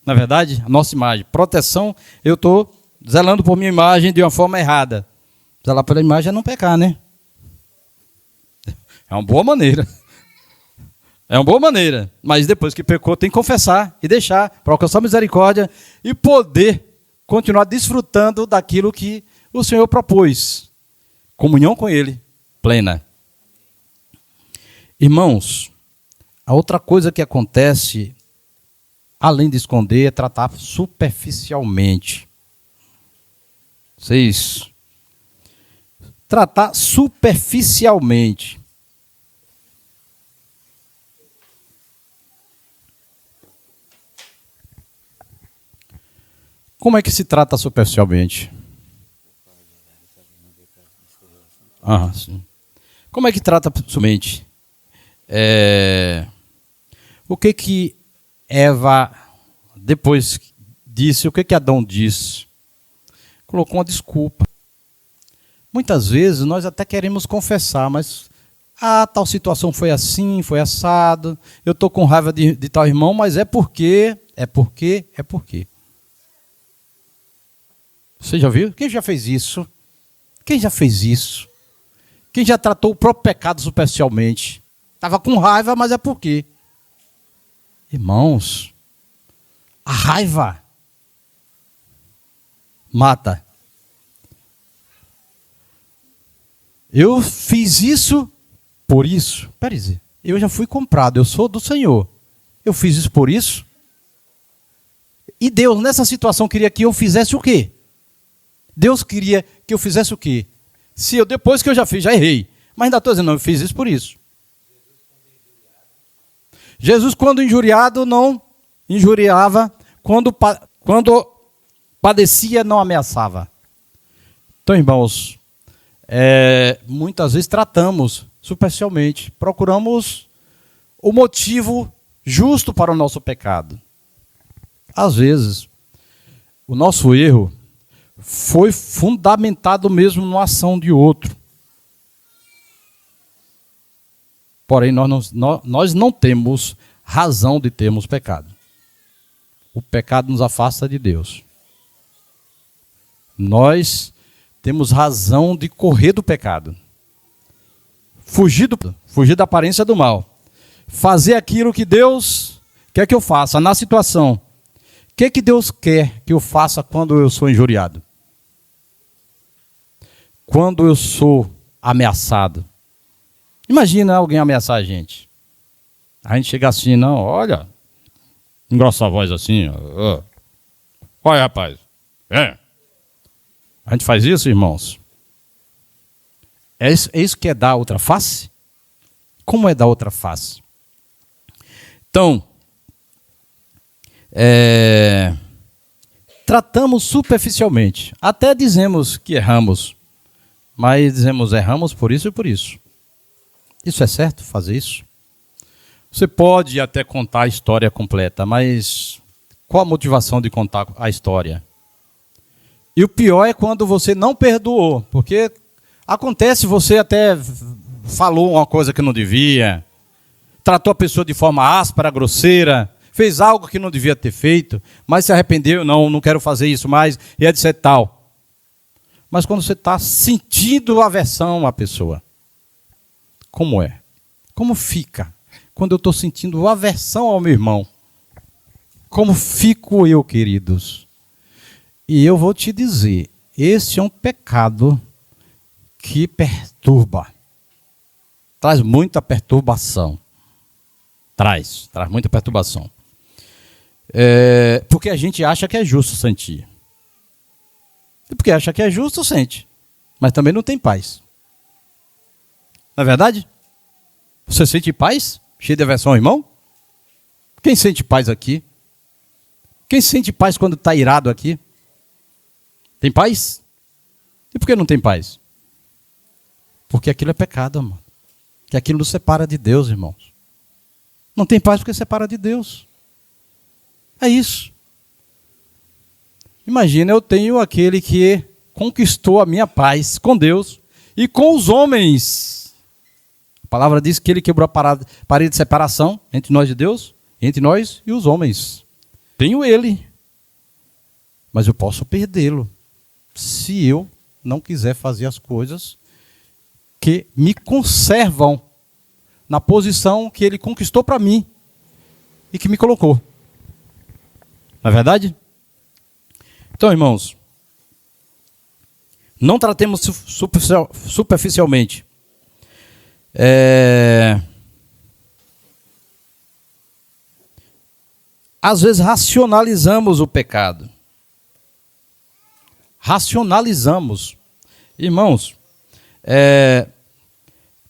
Na verdade, a nossa imagem, proteção, eu estou zelando por minha imagem de uma forma errada. Zelar pela imagem é não pecar, né? É uma boa maneira. Mas depois que pecou, tem que confessar e deixar para alcançar misericórdia e poder continuar desfrutando daquilo que o Senhor propôs. Comunhão com Ele, plena. Irmãos, a outra coisa que acontece, além de esconder, é tratar superficialmente. Tratar superficialmente. Como é que se trata superficialmente? Sim. Como é que trata superficialmente? O que Eva depois disse, o que Adão disse? Colocou uma desculpa. Muitas vezes nós até queremos confessar, mas tal situação foi assim, foi assado, eu estou com raiva de tal irmão, mas é porque. Você já viu? Quem já fez isso? Quem já tratou o próprio pecado superficialmente? Estava com raiva, mas é por quê? Irmãos, a raiva mata. Eu fiz isso por isso. Peraí, eu já fui comprado, eu sou do Senhor. Eu fiz isso por isso? E Deus, nessa situação, queria que eu fizesse o quê? Deus queria que eu fizesse o quê? Se eu, depois que eu já fiz, já errei. Mas ainda estou dizendo, não, eu fiz isso por isso. Jesus, quando injuriado, não injuriava. Quando padecia, não ameaçava. Então, irmãos, muitas vezes tratamos superficialmente. Procuramos o motivo justo para o nosso pecado. Às vezes, o nosso erro foi fundamentado mesmo numa ação de outro. Porém, nós não temos razão de termos pecado. O pecado nos afasta de Deus. Nós temos razão de correr do pecado. Fugir da aparência do mal. Fazer aquilo que Deus quer que eu faça na situação. O que Deus quer que eu faça quando eu sou injuriado? Quando eu sou ameaçado. Imagina alguém ameaçar a gente. A gente chega assim, não, olha, engrossa a voz assim, olha, rapaz. A gente faz isso, irmãos? É isso que é dar outra face? Como é dar outra face? Então, tratamos superficialmente. Até dizemos que erramos. Mas dizemos, erramos por isso e por isso. Isso é certo, fazer isso? Você pode até contar a história completa, mas qual a motivação de contar a história? E o pior é quando você não perdoou, porque Acontece, você até falou uma coisa que não devia, tratou a pessoa de forma áspera, grosseira, fez algo que não devia ter feito, mas se arrependeu, não quero fazer isso mais, e etc tal. Mas quando você está sentindo aversão à pessoa, como é? Como fica? Quando eu estou sentindo aversão ao meu irmão, como fico eu, queridos? E eu vou te dizer, esse é um pecado que perturba. Traz muita perturbação. Traz muita perturbação. Porque a gente acha que é justo sentir. E porque acha que é justo, sente. Mas também não tem paz. Não é verdade? Você sente paz? Cheio de aversão ao irmão? Quem sente paz aqui? Quem sente paz quando está irado aqui? Tem paz? E por que não tem paz? Porque aquilo é pecado, amor. Que aquilo nos separa de Deus, irmãos. Não tem paz porque separa de Deus. É isso. Imagina, eu tenho aquele que conquistou a minha paz com Deus e com os homens. A palavra diz que ele quebrou a parede de separação entre nós e Deus, entre nós e os homens. Tenho ele, mas eu posso perdê-lo se eu não quiser fazer as coisas que me conservam na posição que ele conquistou para mim e que me colocou. Não é verdade? Então, irmãos, não tratemos superficialmente. Às vezes racionalizamos o pecado. Racionalizamos. Irmãos,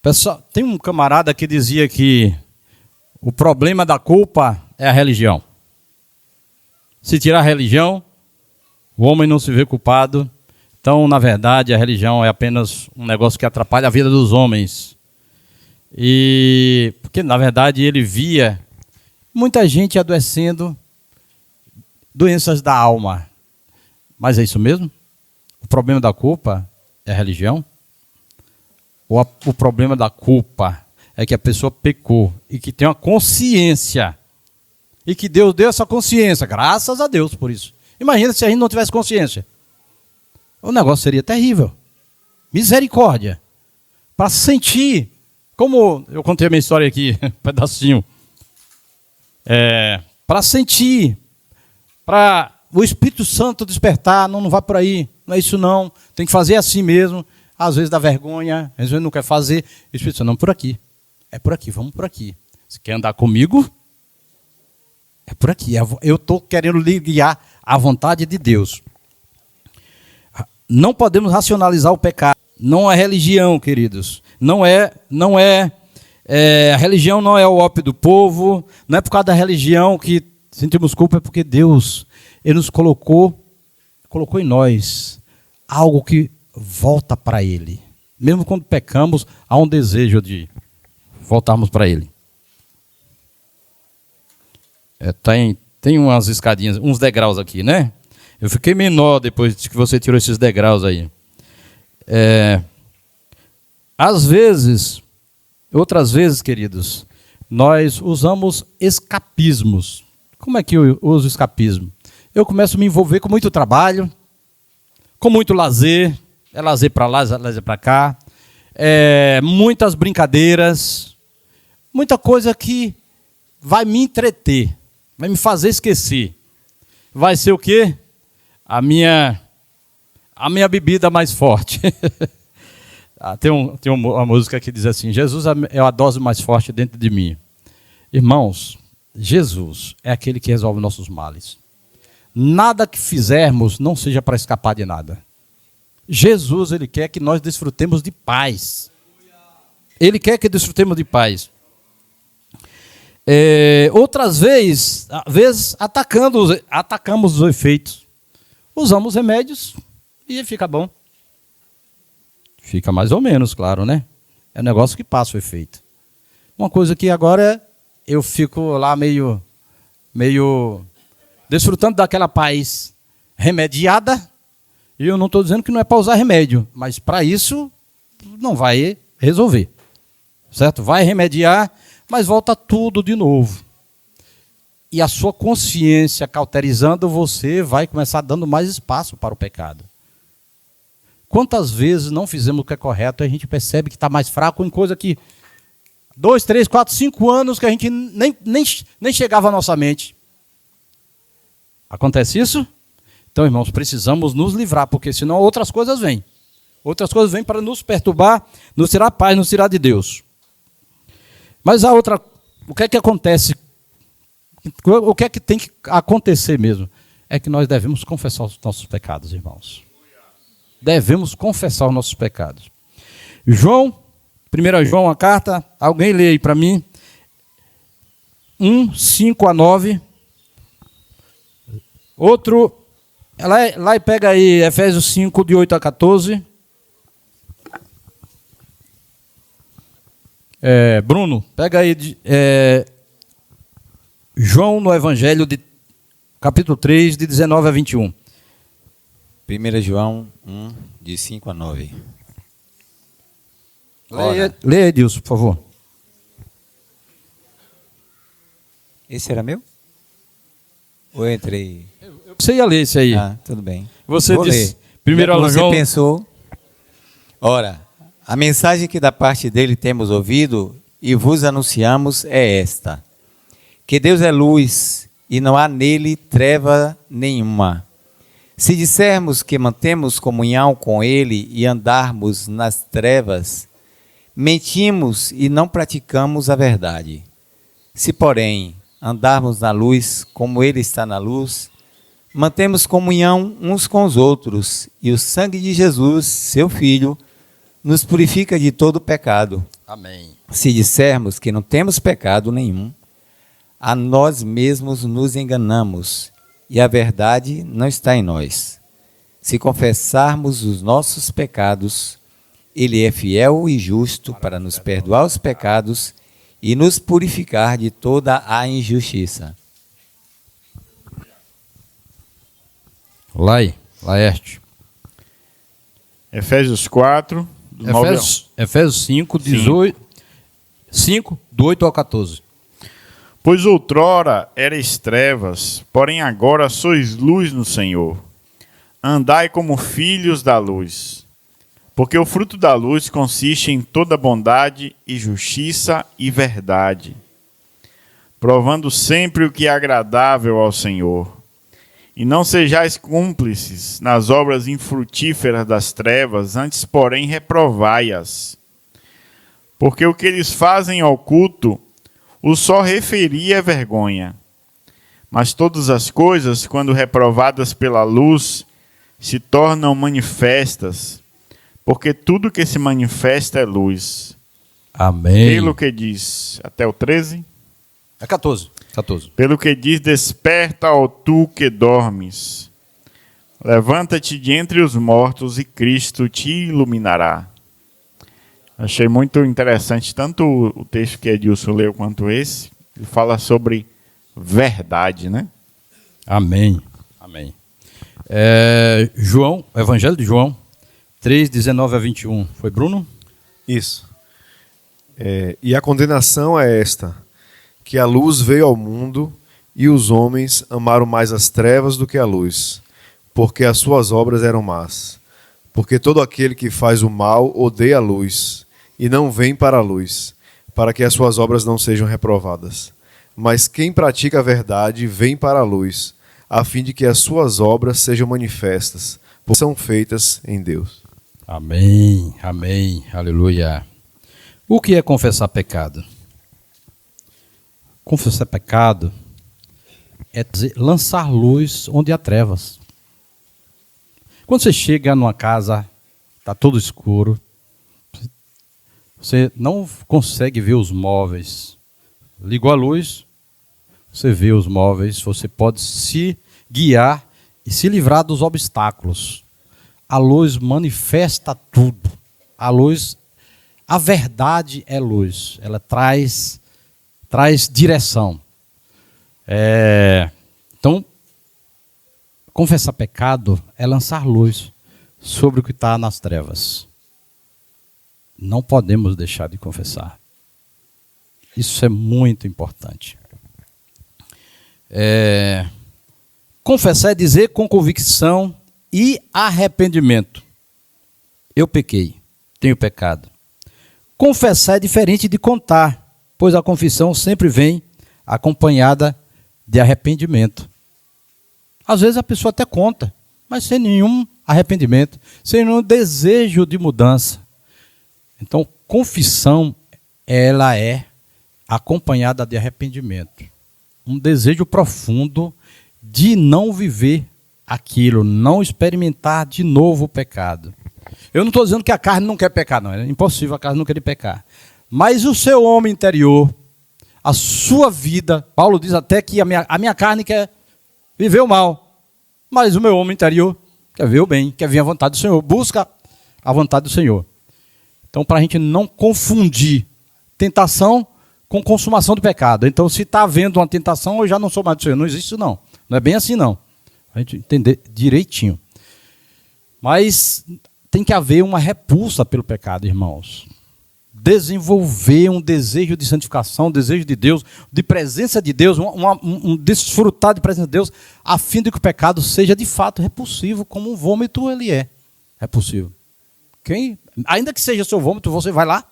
pessoal, tem um camarada que dizia que o problema da culpa é a religião. Se tirar a religião, o homem não se vê culpado. Então, na verdade, a religião é apenas um negócio que atrapalha a vida dos homens. E porque, na verdade, ele via muita gente adoecendo doenças da alma. Mas é isso mesmo? O problema da culpa é a religião? Ou o problema da culpa é que a pessoa pecou e que tem uma consciência e que Deus deu essa consciência, graças a Deus por isso. Imagina se a gente não tivesse consciência. O negócio seria terrível. Misericórdia. Para sentir, como eu contei a minha história aqui, um pedacinho. Para sentir, para o Espírito Santo despertar, não vai por aí, não é isso não, tem que fazer assim mesmo. Às vezes dá vergonha, às vezes não quer fazer. O Espírito Santo, não, por aqui. É por aqui, vamos por aqui. Você quer andar comigo? É por aqui. Eu estou querendo lhe guiar à vontade de Deus. Não podemos racionalizar o pecado. Não é religião, queridos. Não é a religião não é o ópio do povo. Não é por causa da religião que sentimos culpa, é porque Deus, Ele nos colocou em nós algo que volta para Ele. Mesmo quando pecamos, há um desejo de voltarmos para Ele. Tem umas escadinhas, uns degraus aqui, né? Eu fiquei menor depois que você tirou esses degraus aí. Às vezes, outras vezes, queridos, nós usamos escapismos. Como é que eu uso escapismo? Eu começo a me envolver com muito trabalho, com muito lazer. É lazer para lá, lazer para cá. Muitas brincadeiras. Muita coisa que vai me entreter. Vai me fazer esquecer. Vai ser o quê? A minha bebida mais forte. Tem uma música que diz assim: Jesus é a dose mais forte dentro de mim. Irmãos, Jesus é aquele que resolve nossos males. Nada que fizermos não seja para escapar de nada. Jesus, Ele quer que nós desfrutemos de paz. Ele quer que desfrutemos de paz. Outras vezes atacamos os efeitos. Usamos remédios e fica bom. Fica mais ou menos, claro, né? É um negócio que passa o efeito. Uma coisa que agora eu fico lá meio desfrutando daquela paz remediada. E eu não estou dizendo que não é para usar remédio, mas para isso não vai resolver, certo? Vai remediar, mas volta tudo de novo. E a sua consciência cauterizando você vai começar dando mais espaço para o pecado. Quantas vezes não fizemos o que é correto e a gente percebe que está mais fraco em coisa que 2, 3, 4, 5 anos que a gente nem chegava à nossa mente. Acontece isso? Então, irmãos, precisamos nos livrar, porque senão outras coisas vêm. Outras coisas vêm para nos perturbar, nos tirar a paz, nos tirar de Deus. Mas a outra, o que é que acontece? O que é que tem que acontecer mesmo? É que nós devemos confessar os nossos pecados, irmãos. Devemos confessar os nossos pecados. João, 1 João, a carta, alguém lê aí para mim. 1, 5 a 9. Outro, lá e pega aí Efésios 5, de 8 a 14. Bruno, pega aí João no Evangelho, capítulo 3, de 19 a 21. 1 João 1, de 5 a 9. Leia, Edilson, por favor. Esse era meu? Ou eu entrei? Você ia ler esse aí. Tudo bem. Você Vou disse, ler. Você João... pensou, ora, a mensagem que da parte dele temos ouvido e vos anunciamos é esta: que Deus é luz e não há nele treva nenhuma. Se dissermos que mantemos comunhão com ele e andarmos nas trevas, mentimos e não praticamos a verdade. Se, porém, andarmos na luz como ele está na luz, mantemos comunhão uns com os outros, e o sangue de Jesus, seu Filho, nos purifica de todo pecado. Amém. Se dissermos que não temos pecado nenhum, a nós mesmos nos enganamos, e a verdade não está em nós. Se confessarmos os nossos pecados, ele é fiel e justo para nos perdoar os pecados e nos purificar de toda a injustiça. Laerte. Efésios 4, do 9 ao... Efésios 5, 18, 5, do 8 ao 14. Pois outrora erais trevas, porém agora sois luz no Senhor. Andai como filhos da luz. Porque o fruto da luz consiste em toda bondade e justiça e verdade, provando sempre o que é agradável ao Senhor. E não sejais cúmplices nas obras infrutíferas das trevas, antes, porém, reprovai-as. Porque o que eles fazem oculto, o só referir é vergonha. Mas todas as coisas, quando reprovadas pela luz, se tornam manifestas, porque tudo que se manifesta é luz. Amém. Pelo que diz, até o 13? É 14. Pelo que diz, desperta, ó tu que dormes. Levanta-te de entre os mortos e Cristo te iluminará. Achei muito interessante tanto o texto que Edilson leu quanto esse. Ele fala sobre verdade, né? Amém. João, Evangelho de João, 3, 19 a 21. Foi Bruno? Isso. E a condenação é esta: que a luz veio ao mundo e os homens amaram mais as trevas do que a luz, porque as suas obras eram más. Porque todo aquele que faz o mal odeia a luz e não vem para a luz, para que as suas obras não sejam reprovadas. Mas quem pratica a verdade vem para a luz, a fim de que as suas obras sejam manifestas, pois são feitas em Deus. Amém, aleluia. O que é confessar pecado? Confessar pecado é lançar luz onde há trevas. Quando você chega numa casa, está tudo escuro, você não consegue ver os móveis. Ligou a luz, você vê os móveis, você pode se guiar e se livrar dos obstáculos. A luz manifesta tudo. A verdade é luz. Ela traz direção. Então, confessar pecado é lançar luz sobre o que está nas trevas. não podemos deixar de confessar. Isso é muito importante. Confessar é dizer com convicção e arrependimento: eu pequei, tenho pecado. Confessar é diferente de contar, pois a confissão sempre vem acompanhada de arrependimento. Às vezes a pessoa até conta, mas sem nenhum arrependimento, sem nenhum desejo de mudança. Então, confissão, ela é acompanhada de arrependimento. Um desejo profundo de não viver aquilo, não experimentar de novo o pecado. Eu não estou dizendo que a carne não quer pecar, não. É impossível a carne não querer pecar. Mas o seu homem interior, a sua vida, Paulo diz até que a minha carne quer viver o mal, mas o meu homem interior quer ver o bem, quer ver a vontade do Senhor, busca a vontade do Senhor. Então, para a gente não confundir tentação com consumação do pecado. Então, se está havendo uma tentação, eu já não sou mais do Senhor. Não existe isso, não. Não é bem assim, não. A gente entender direitinho. Mas tem que haver uma repulsa pelo pecado, irmãos. Desenvolver um desejo de santificação, um desejo de Deus, de presença de Deus, um desfrutar de presença de Deus, a fim de que o pecado seja de fato repulsivo, como um vômito ele é repulsivo. Ainda que seja seu vômito, você vai lá?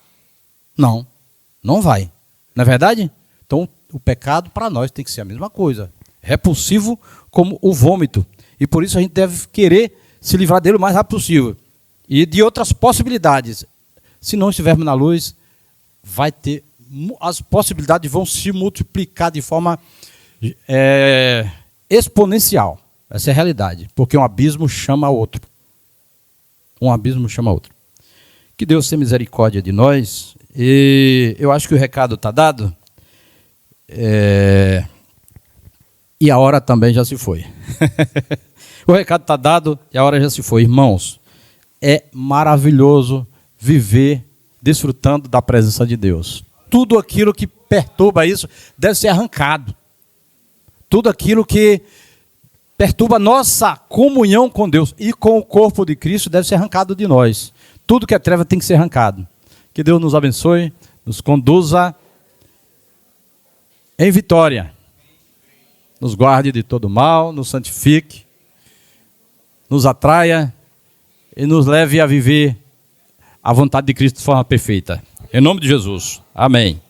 Não, não vai. Não é verdade? Então, o pecado para nós tem que ser a mesma coisa. Repulsivo como o vômito. E por isso a gente deve querer se livrar dele o mais rápido possível. E de outras possibilidades. Se não estivermos na luz, as possibilidades vão se multiplicar de forma exponencial. Essa é a realidade. Porque um abismo chama outro. Um abismo chama outro. Que Deus tenha misericórdia de nós. E eu acho que o recado está dado. E a hora também já se foi. O recado está dado e a hora já se foi. Irmãos, é maravilhoso viver desfrutando da presença de Deus. Tudo aquilo que perturba isso deve ser arrancado. Tudo aquilo que perturba nossa comunhão com Deus e com o corpo de Cristo deve ser arrancado de nós. Tudo que é treva tem que ser arrancado. Que Deus nos abençoe, nos conduza em vitória. Nos guarde de todo mal, nos santifique, nos atraia e nos leve a viver a vontade de Cristo de forma perfeita. Em nome de Jesus. Amém.